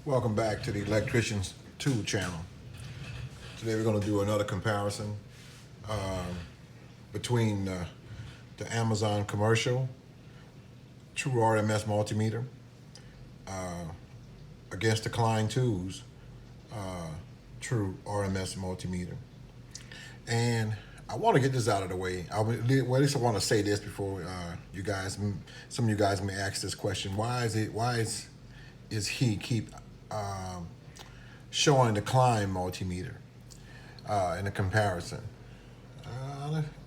Welcome back to the Electricians 2 channel. Today we're going to do another comparison between the Amazon commercial true RMS multimeter against the Klein 2's true RMS multimeter. And I want to get this out of the way. Well, at least I want to say this before some of you guys may ask this question: Why is he keep showing the Klein multimeter in a comparison?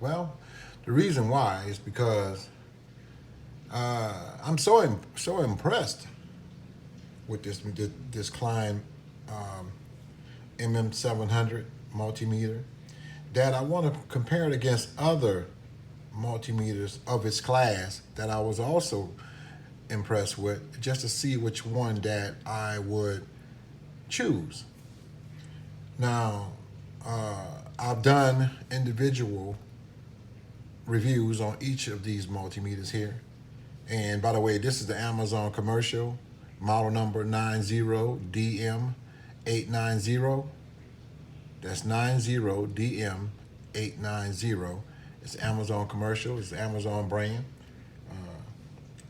Well, the reason why is because I'm so impressed with this Klein MM700 multimeter that I want to compare it against other multimeters of its class that I was also impressed with, just to see which one that I would choose. Now, I've done individual reviews on each of these multimeters here. And by the way, this is the Amazon commercial, model number 90DM890. That's 90DM890. It's Amazon commercial. It's the Amazon brand.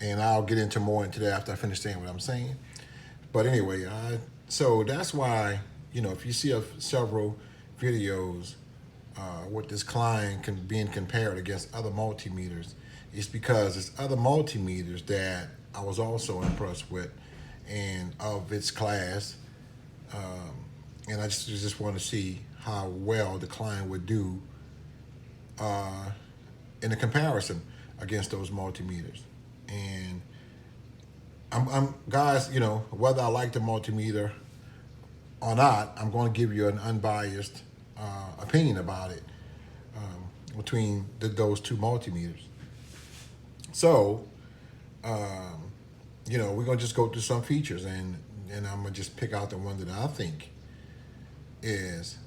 And I'll get into more into that after I finish saying what I'm saying. But anyway, so that's why, if you see several videos with this Klein being compared against other multimeters, it's because it's other multimeters that I was also impressed with and of its class. And I just want to see how well the Klein would do in a comparison against those multimeters. And I'm guys, whether I like the multimeter or not, I'm going to give you an unbiased opinion about it between those two multimeters. So, we're going to just go through some features, and I'm going to just pick out the one that I think is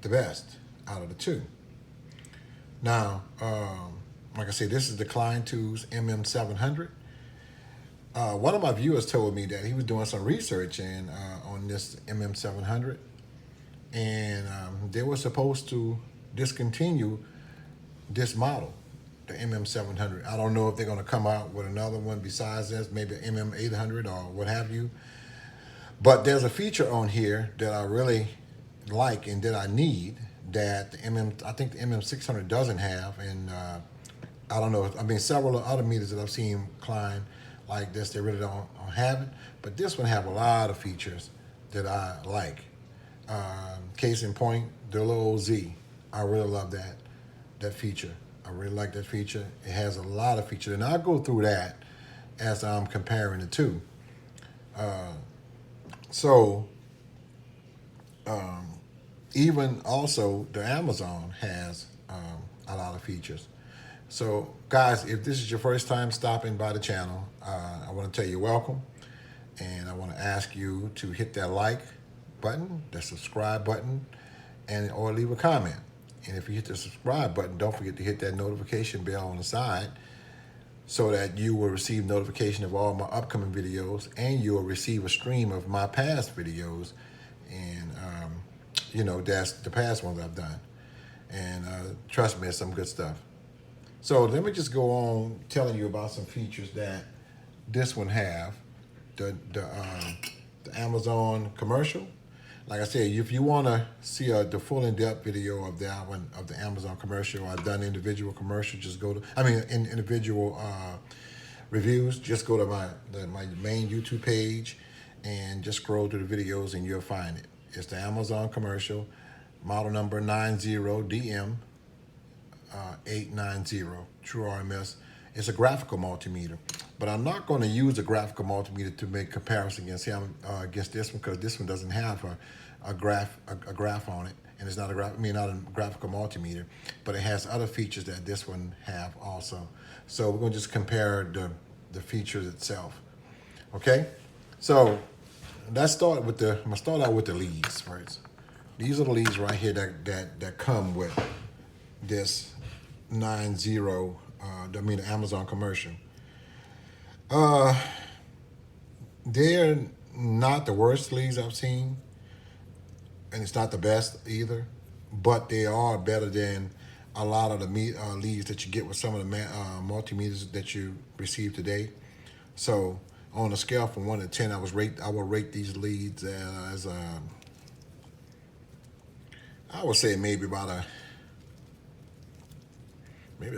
the best out of the two. Now, like I said, this is the Klein 2's MM700. One of my viewers told me that he was doing some research on this MM700, and they were supposed to discontinue this model, the MM700. I don't know if they're going to come out with another one besides this, maybe MM800 or what have you. But there's a feature on here that I really like and that I need that I think the MM600 doesn't have, and I don't know. Several other meters that I've seen Klein like this, they really don't have it. But this one have a lot of features that I like. Case in point, the little Z. I really love that feature. I really like that feature. It has a lot of features, and I'll go through that as I'm comparing the two. Even also the Amazon has a lot of features. So guys, if this is your first time stopping by the channel, I want to tell you welcome, and I want to ask you to hit that like button, the subscribe button, or leave a comment. And if you hit the subscribe button, don't forget to hit that notification bell on the side so that you will receive notification of all my upcoming videos, and you will receive a stream of my past videos. And that's the past ones I've done. And trust me, it's some good stuff. So let me just go on telling you about some features that this one have. The Amazon commercial. Like I said, if you want to see the full in-depth video of that one, of the Amazon commercial, I've done individual commercials. Just go to, individual reviews. Just go to my main YouTube page and just scroll through the videos, and you'll find it. It's the Amazon commercial, model number 90DM890, true RMS. It's a graphical multimeter, but I'm not going to use a graphical multimeter to make comparison against this one, because this one doesn't have a graph on it, and it's not not a graphical multimeter, but it has other features that this one have also. So we're going to just compare the features itself. Okay, so let's start with I'm gonna start out with the leads first. These are the leads right here that come with this the Amazon commercial. They're not the worst leads I've seen, and it's not the best either, but they are better than a lot of the leads that you get with some of the multimeters that you receive today. So on a scale from 1 to 10, I will rate these leads as I would say maybe about a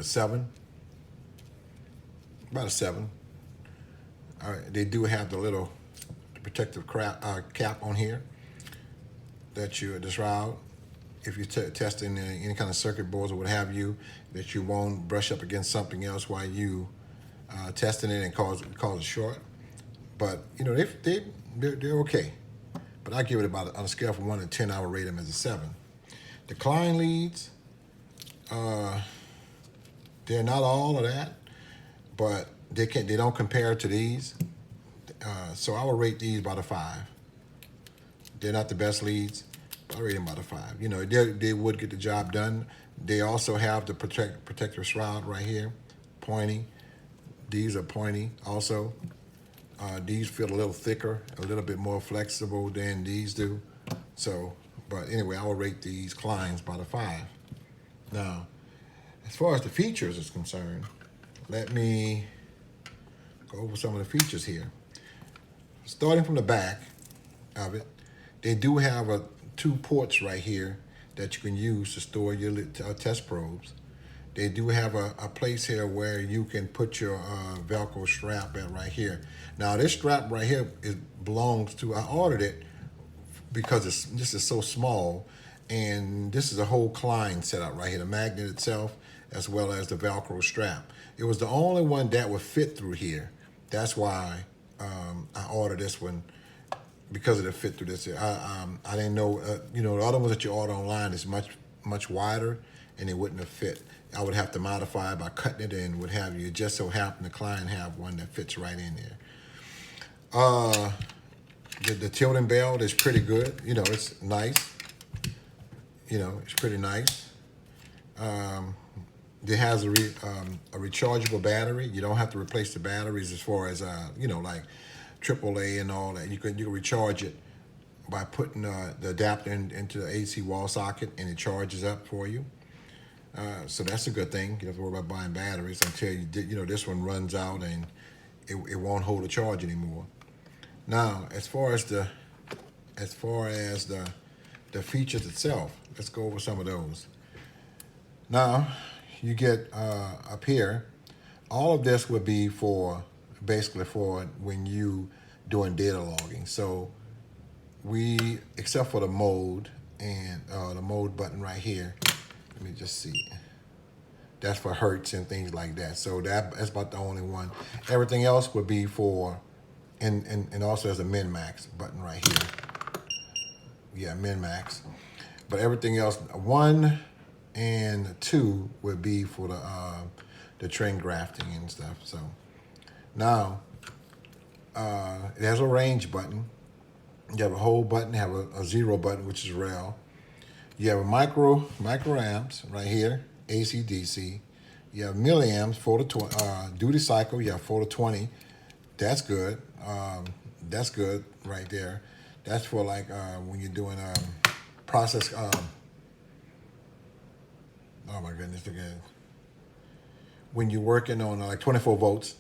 7, about a 7. All right, they do have the little protective cap on here that you disroute if you're testing any kind of circuit boards or what have you, that you won't brush up against something else while you testing it and cause a short. But you know, they're okay. But I give it about, on a scale from 1 to 10, I would rate them as a 7. The Klein leads, they're not all of that, but they don't compare to these. So I would rate these about a 5. They're not the best leads, but I rate them about a 5. You know, they would get the job done. They also have the protector shroud right here, pointy. These are pointy also. These feel a little thicker, a little bit more flexible than these do. So, but anyway, I will rate these Kleins about a 5. Now, as far as the features is concerned, let me go over some of the features here. Starting from the back of it, they do have 2 ports right here that you can use to store your test probes. They do have a place here where you can put your Velcro strap at right here. Now this strap right here belongs to, I ordered it because this is so small, and this is a whole Klein setup right here, the magnet itself as well as the Velcro strap. It was the only one that would fit through here. That's why I ordered this one, because of the fit through this. I didn't know, you know, the other ones that you order online is much wider, and it wouldn't have fit. I would have to modify it by cutting it and what have you. It just so happened the Klein have one that fits right in there. The tilting belt is pretty good. You know, it's nice. You know, it's pretty nice. It has a rechargeable battery. You don't have to replace the batteries as far as, you know, like AAA and all that. You can recharge it by putting the adapter into the AC wall socket, and it charges up for you. So that's a good thing. You don't have to worry about buying batteries until you know, this one runs out and it won't hold a charge anymore. Now, as far as the features itself, let's go over some of those. Now, you get up here, all of this would be basically for when you doing data logging. So except for the mode and the mode button right here, let me just see. That's for hertz and things like that. So that's about the only one. Everything else would be for, and also there's a min-max button right here. Yeah, min-max. But everything else, 1 and 2 would be for the trend grafting and stuff. So now it has a range button. You have a whole button, you have a 0 button, which is rel. You have a microamps right here, AC DC. You have milliamps, 4 to 20, duty cycle. You have 4 to 20. That's good. That's good right there. That's for like when you're doing process. Oh my goodness, again. When you're working on like 24 volts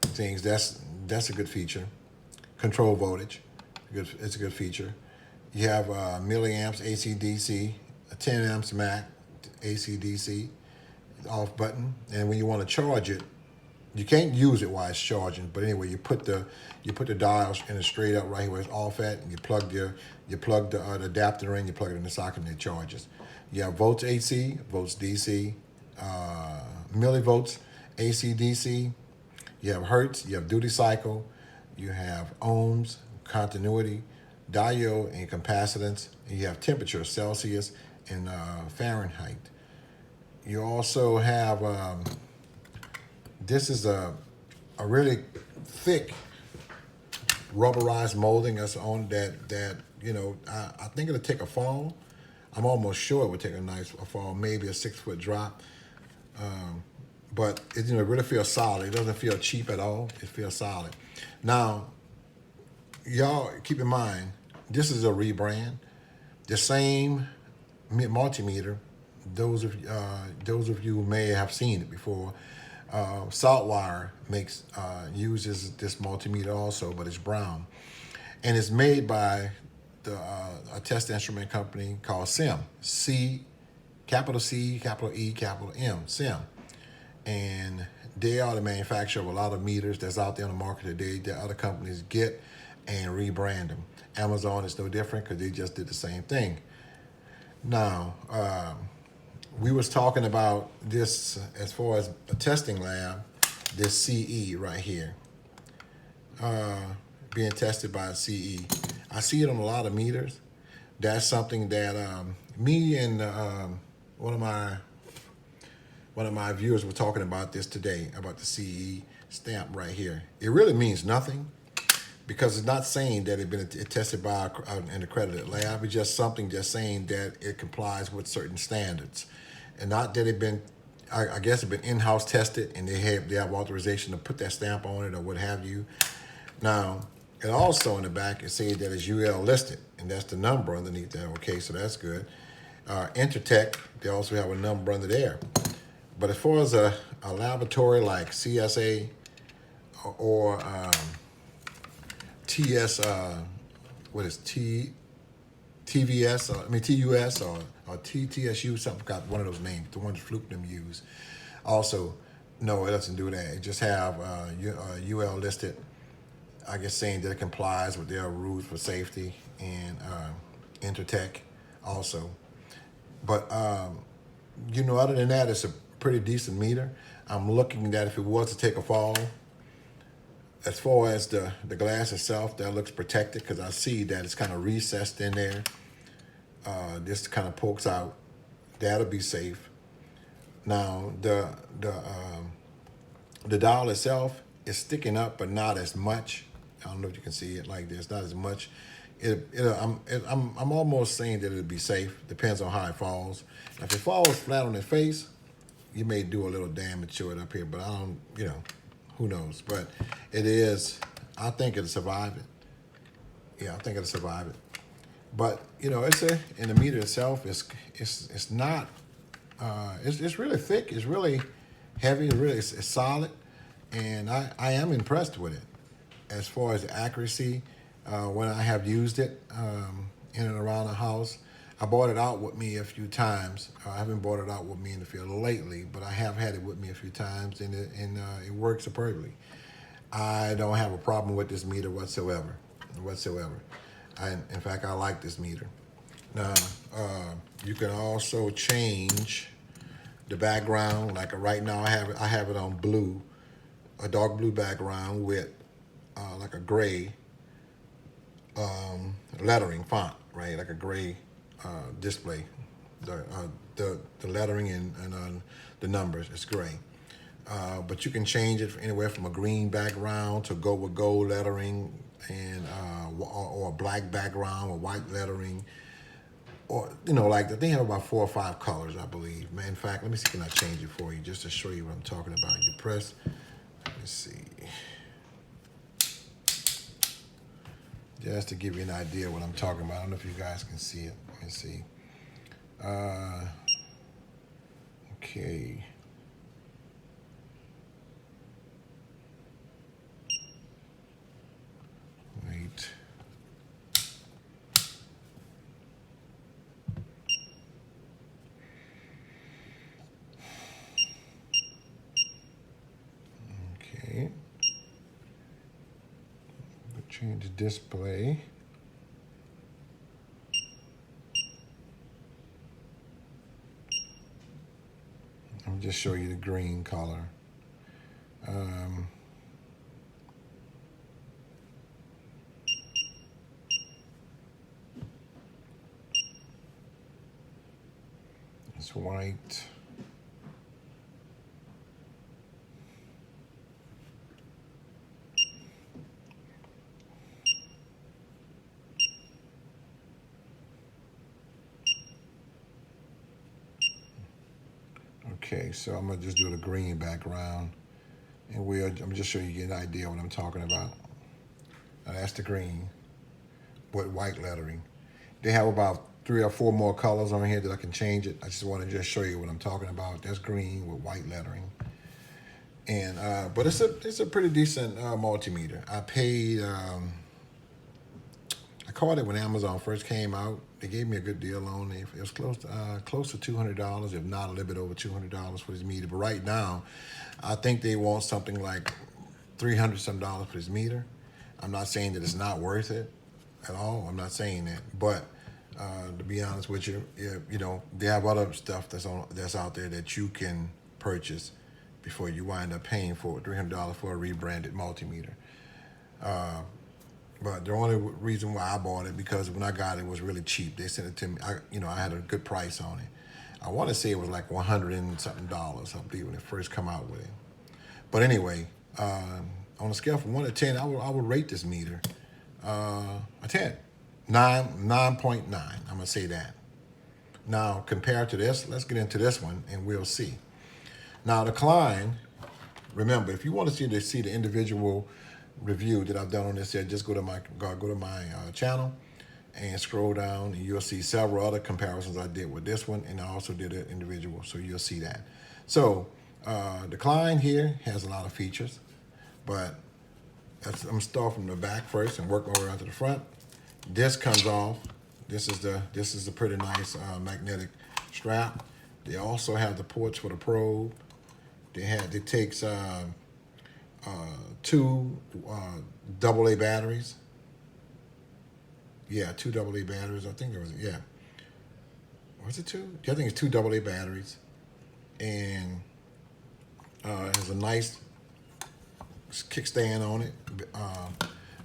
things, that's a good feature. Control voltage, it's a good feature. You have milliamps AC DC, a 10 amps Mac AC DC, off button, and when you want to charge it, you can't use it while it's charging. But anyway, you put the dials in a straight up right here where it's off at, and you plug the adapter in, you plug it in the socket, and it charges. You have volts AC, volts DC, millivolts AC DC. You have hertz, you have duty cycle, you have ohms, continuity, diode, and capacitance. And you have temperature, Celsius and Fahrenheit. You also have, this is a really thick rubberized molding that's on that you know, I think it'll take a fall. I'm almost sure it would take a fall, maybe a 6-foot drop. But it, you know, really feels solid. It doesn't feel cheap at all. It feels solid. Now, y'all keep in mind, this is a rebrand. The same multimeter. Those of you who may have seen it before. Saltwire uses this multimeter also, but it's brown, and it's made by a test instrument company called SIM. Capital C, capital E, capital M, SIM. And they are the manufacturer of a lot of meters that's out there on the market today that other companies get and rebrand them. Amazon is no different because they just did the same thing. Now, we was talking about this as far as a testing lab, this CE right here, being tested by CE. I see it on a lot of meters. That's something that me and one of my viewers were talking about this today, about the CE stamp right here. It really means nothing because it's not saying that it's been tested by an accredited lab. It's just something just saying that it complies with certain standards. And not that I guess it's been in-house tested and they have authorization to put that stamp on it or what have you. Now, and also in the back, it says that it's UL listed, and that's the number underneath there. Okay, so that's good. Intertech, they also have a number under there. But as far as a laboratory like CSA or TS, what is TVS, TUS or TTSU, something, got one of those names, the ones Fluke them use. Also, no, it doesn't do that. It just have UL listed, I guess, saying that it complies with their rules for safety, and Intertech also. But, other than that, it's a pretty decent meter. I'm looking that if it was to take a fall, as far as the glass itself, that looks protected because I see that it's kind of recessed in there. This kind of pokes out. That'll be safe. Now, the dial itself is sticking up, but not as much. I don't know if you can see it like this. Not as much. I'm almost saying that it'll be safe. Depends on how it falls. If it falls flat on its face, you may do a little damage to it up here, but I don't, who knows? But it is. I think it'll survive it. Yeah, I think it'll survive it. But in the meter itself, it's not. It's really thick. It's really heavy. It's solid, and I am impressed with it as far as the accuracy. When I have used it in and around the house, I brought it out with me a few times. I haven't brought it out with me in the field lately, but I have had it with me a few times, and it works superbly. I don't have a problem with this meter whatsoever. In fact, I like this meter. Now, you can also change the background. Like right now, I have it on blue, a dark blue background with like a gray lettering font, right? Like a gray display. The lettering and the numbers, it's gray. But you can change it anywhere from a green background to go with gold lettering, and or a black background with white lettering, or like they have about 4 or 5 colors, I believe. Man, in fact, let me see, can I change it for you just to show you what I'm talking about? You press, let's see, just to give you an idea what I'm talking about. I don't know if you guys can see it. Let me see. Okay. Wait. Okay. Change the display. I'll just show you the green color. It's white. Okay, so I'm gonna just do the green background, and I'm just showing you an idea what I'm talking about. That's the green with white lettering. They have about 3 or 4 more colors on here that I can change it. I just want to just show you what I'm talking about. That's green with white lettering. And but it's a pretty decent multimeter. I paid I caught it when Amazon first came out. They gave me a good deal on it. It was close to $200, if not a little bit over $200 for this meter. But right now, I think they want something like $300 some for this meter. I'm not saying that it's not worth it at all. I'm not saying that, but to be honest with you, you know, they have other stuff that's out there that you can purchase before you wind up paying for $300 for a rebranded multimeter. But the only reason why I bought it, because when I got it, it was really cheap. They sent it to me. I had a good price on it. I want to say it was like $100 and something, I believe, when it first come out with it. But anyway, on a scale from 1 to 10, I would rate this meter a 10, 9.9. I'm gonna say that. Now, compared to this, let's get into this one, and we'll see. Now, the Klein. Remember, if you want to see the individual review that I've done on this here, just go to my channel and scroll down, and you'll see several other comparisons I did with this one, and I also did it individual, so you'll see that. So the Klein here has a lot of features, but I'm gonna start from the back first and work my way around to the front. This comes off. This is the pretty nice magnetic strap. They also have the ports for the probe. It takes 2 AA batteries. Yeah, 2 AA batteries. I think there was, yeah. Was it 2? I think it's 2 AA batteries. And it has a nice kickstand on it.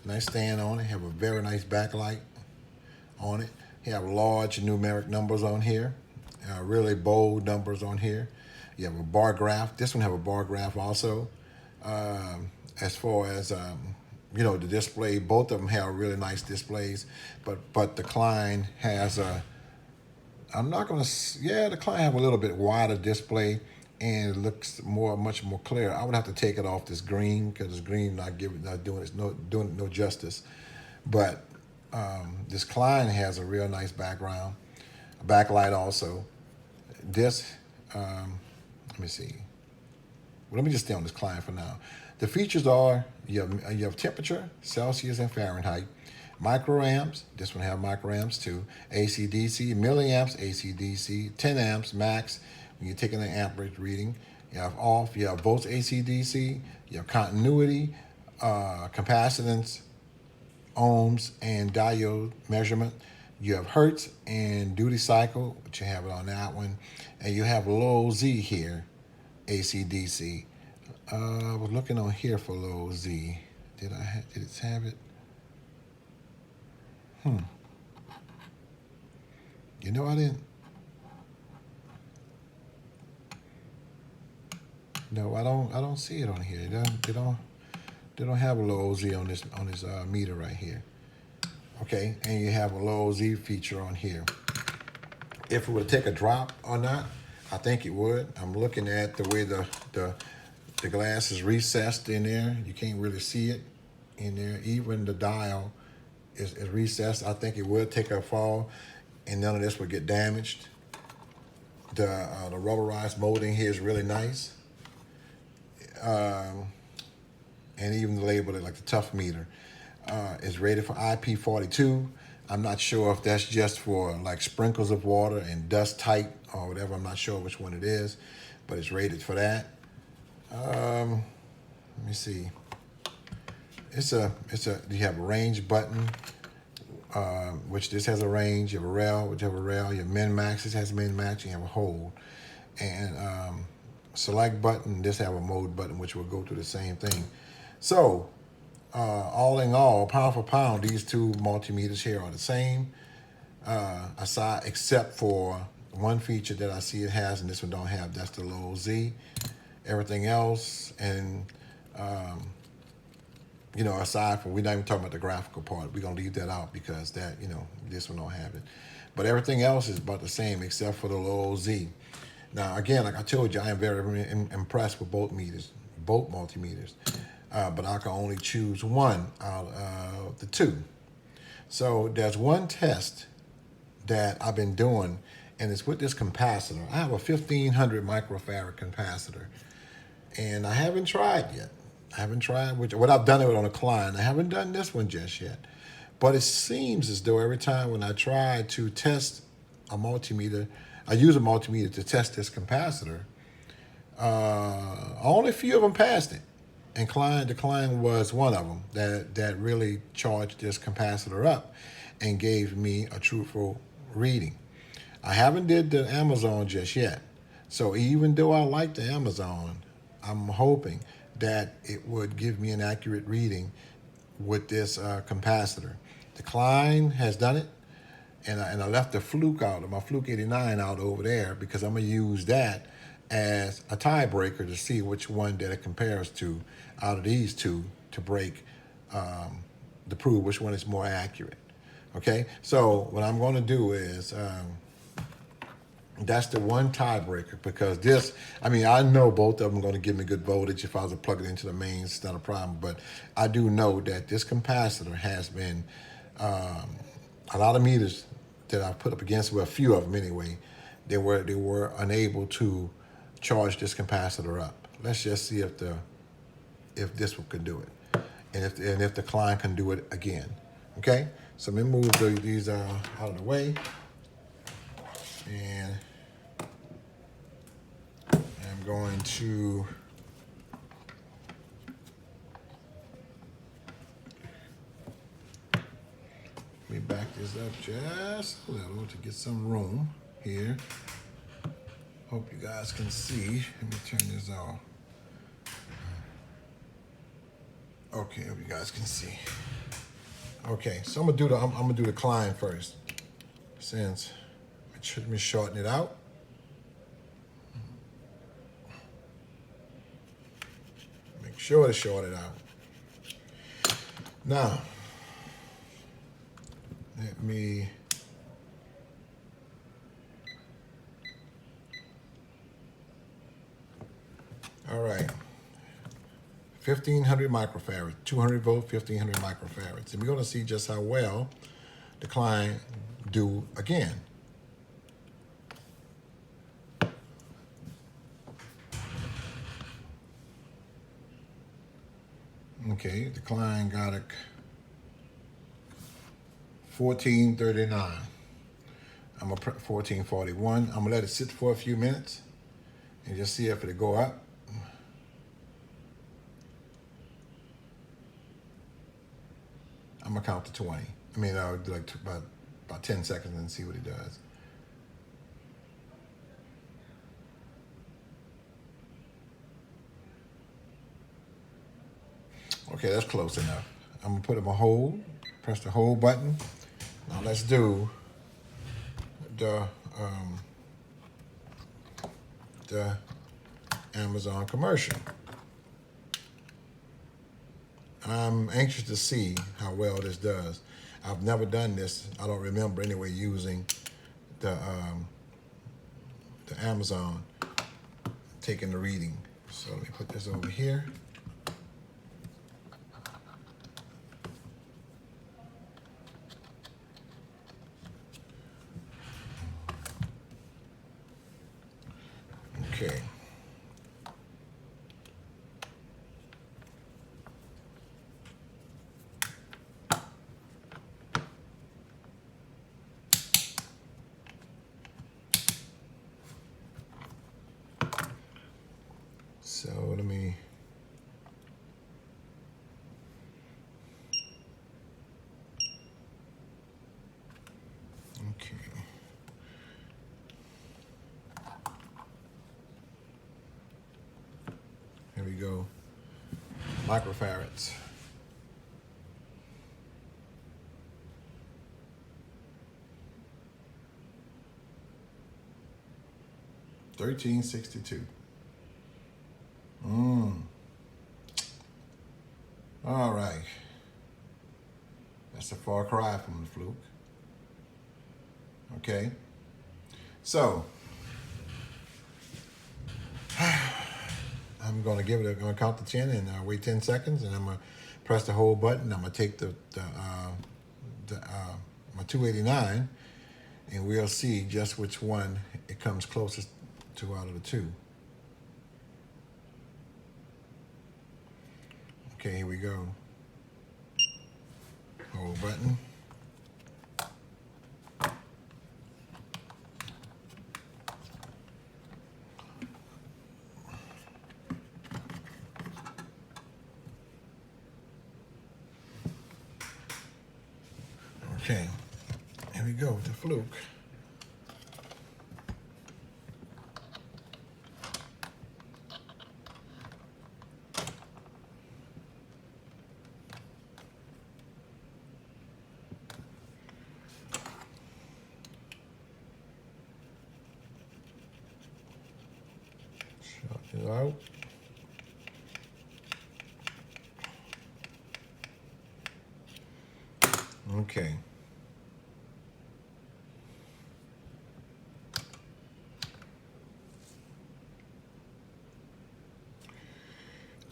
Nice stand on it. Have a very nice backlight on it. You have large numeric numbers on here. Really bold numbers on here. You have a bar graph. This one have a bar graph also. As far as you know, the display, both of them have really nice displays, but the Klein has a, the Klein have a little bit wider display, and it looks much more clear. I would have to take it off this green, because this green not doing it no justice. But this Klein has a real nice background, a backlight also. This, let me see. Well, let me just stay on this Klein for now. The features are, you have temperature, Celsius and Fahrenheit, microamps, this one have microamps too, AC/DC, milliamps, AC/DC, 10 amps max when you're taking an amperage reading. You have off, you have volts AC/DC, you have continuity, capacitance, ohms, and diode measurement. You have hertz and duty cycle, which you have it on that one. And you have low Z here, AC/DC. I was looking on here for low Z. Did it have it? You know, I didn't. No, I don't see it on here. They don't have a low Z on this meter right here. Okay, and you have a low Z feature on here. If it would take a drop or not, I think it would. I'm looking at the way the glass is recessed in there. You can't really see it in there. Even the dial is recessed. I think it would take a fall, and none of this would get damaged. The rubberized molding here is really nice. And even the label, like the tough meter, is rated for IP42. I'm not sure if that's just for like sprinkles of water and dust tight or whatever. I'm not sure which one it is, but it's rated for that. Let me see. You have a range button, which this has a range. You have a rail, which have a rail. You have min max. This has min max. You have a hold, and select button. This have a mode button, which will go through the same thing. So, all in all, pound for pound, these two multimeters here are the same, aside except for one feature that I see it has, and this one don't have. That's the low Z. Everything else, and you know, aside from, we're not even talking about the graphical part. We're gonna leave that out because that, you know, this one don't have it. But everything else is about the same except for the low Z. Now, again, like I told you, I am very impressed with both multimeters. but I can only choose one out of the two. So there's one test that I've been doing, and it's with this capacitor. I have a 1500 microfarad capacitor, and I haven't tried yet. I haven't tried what I've done it on a Klein. I haven't done this one just yet. But it seems as though every time when I try to test a multimeter, I use a multimeter to test this capacitor, only a few of them passed it. And the Klein was one of them that really charged this capacitor up and gave me a truthful reading. I haven't did the Amazon just yet. So even though I like the Amazon, I'm hoping that it would give me an accurate reading with this capacitor. The Klein has done it, and I left the Fluke out, my Fluke 89 out over there, because I'm going to use that as a tiebreaker to see which one that it compares to out of these two to break, to prove which one is more accurate. Okay, so what I'm going to do is, that's the one tiebreaker, because this, I mean, I know both of them are going to give me good voltage if I was to plug it into the mains. It's not a problem, but I do know that this capacitor has been, a lot of meters that I've put up against, well, a few of them anyway, they were unable to charge this capacitor up. Let's just see if this one can do it, and if the Klein can do it again. Okay, so let me move these out of the way, and I'm going to let me back this up just a little to get some room here. Hope you guys can see. Let me turn this off. Okay, hope you guys can see. Okay, so I'm gonna do the Klein first. Since let me shorten it out. Make sure to short it out. Now, let me all right. 1500 microfarads, 200 volt, 1500 microfarads. And we're going to see just how well the Klein do again. Okay, the Klein got a 1439. I'm a 1441. I'm gonna let it sit for a few minutes and just see if it'll go up. I'm gonna count to 20. I mean, I'll do like about 10 seconds and see what it does. Okay, that's close enough. I'm gonna put it on hold, press the hold button. Now let's do the Amazon commercial. I'm anxious to see how well this does. I've never done this. I don't remember anyway using the Amazon taking the reading. So let me put this over here. Okay. So let me okay. Here we go. Microfarads. $13.62. All right. That's a far cry from the Fluke. Okay. So, I'm I'm going to give it. I'm going to count to 10 and wait 10 seconds, and I'm going to press the hold button. I'm going to take my 289, and we'll see just which one it comes closest to out of the two. Okay, here we go. Hold button. Okay, here we go with the Fluke. Shut it out. Okay.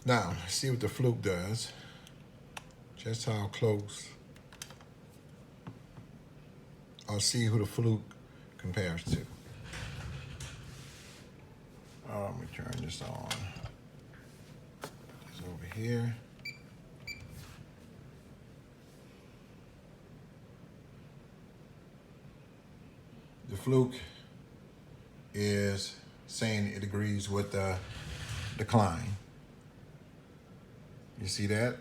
Now, let's see what the Fluke does. Just how close. I'll see who the Fluke compares to. Let me turn this on. It's over here. The Fluke is saying it agrees with the Klein. You see that?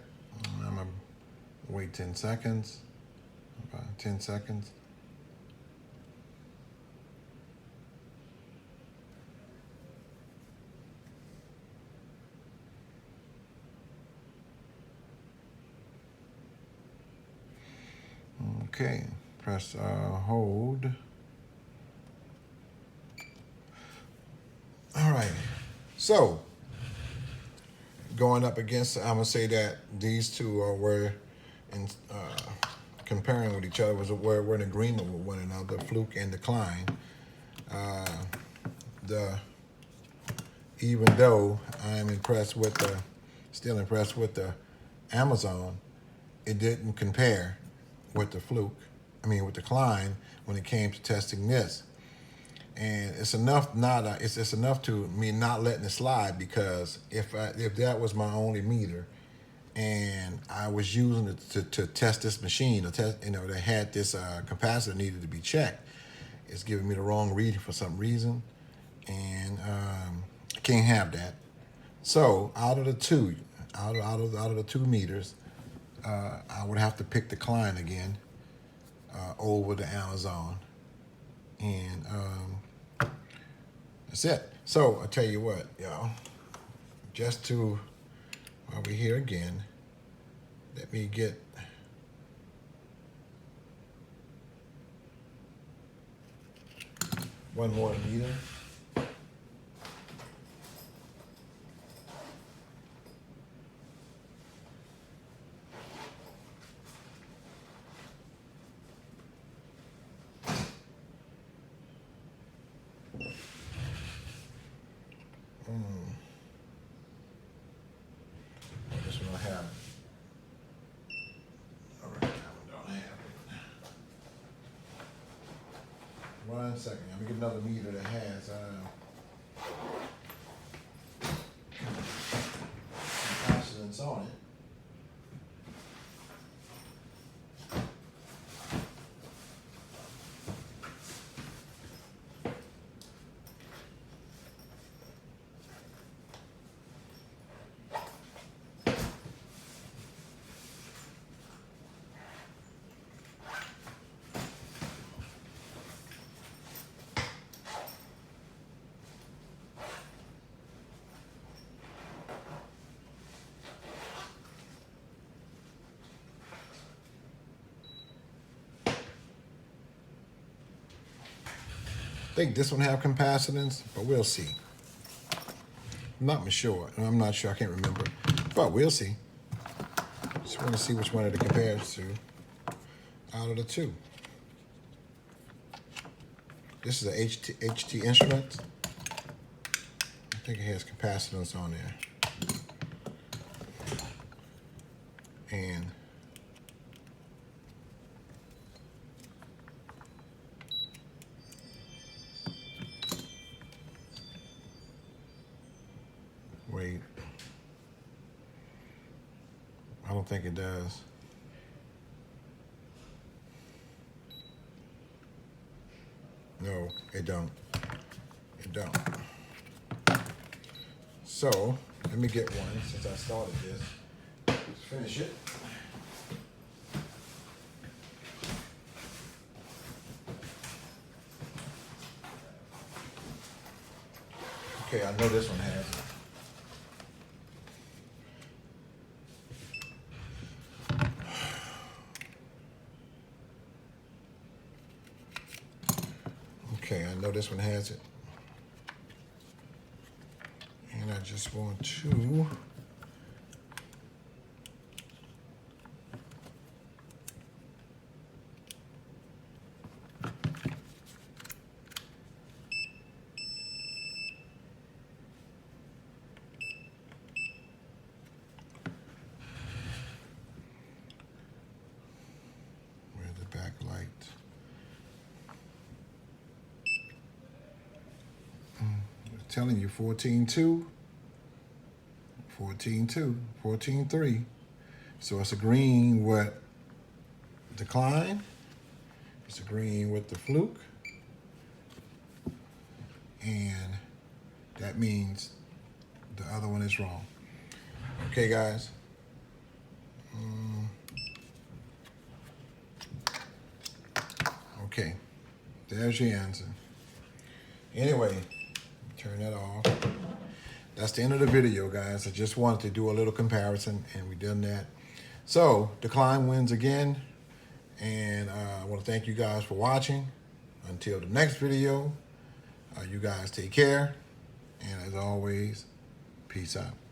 I'm gonna wait 10 seconds. About 10 seconds. Okay, press hold. All right, so going up against, I'm gonna say that these two were in comparing with each other, we're in agreement with one another, Fluke and the Klein. Even though I'm still impressed with the Amazon, it didn't compare with the Fluke. With the Klein when it came to testing this. And it's enough it's enough to me not letting it slide, because if that was my only meter and I was using it to test this machine, or test, that had this capacitor needed to be checked, it's giving me the wrong reading for some reason, and I can't have that. So out of the two meters, I would have to pick the Klein again over the Amazon, and that's it. So I tell you what, y'all, while we're here again, let me get one more meter. This one I have. All right, that one don't have it. 1 second. I'm gonna get another meter that has capacitance on it. I think this one have capacitance, but we'll see. I'm not sure. I can't remember, but we'll see. Just want to see which one it compares to out of the two. This is a HT instrument. I think it has capacitance on there. And wait, I don't think it does. No, it don't. It don't. So let me get one since I started this. Let's finish it. Okay, I know this one has it. Okay, I know this one has it. And I just want to where's the backlight? Telling you 14.2, 14.2, 14.3. So it's agreeing with the Klein. It's agreeing with the Fluke. And that means the other one is wrong. Okay, guys. Okay, there's your answer. Anyway, turn that off. That's the end of the video, guys. I just wanted to do a little comparison, and we done that. So the Klein wins again, and I want to thank you guys for watching. Until the next video, you guys take care, and as always, peace out.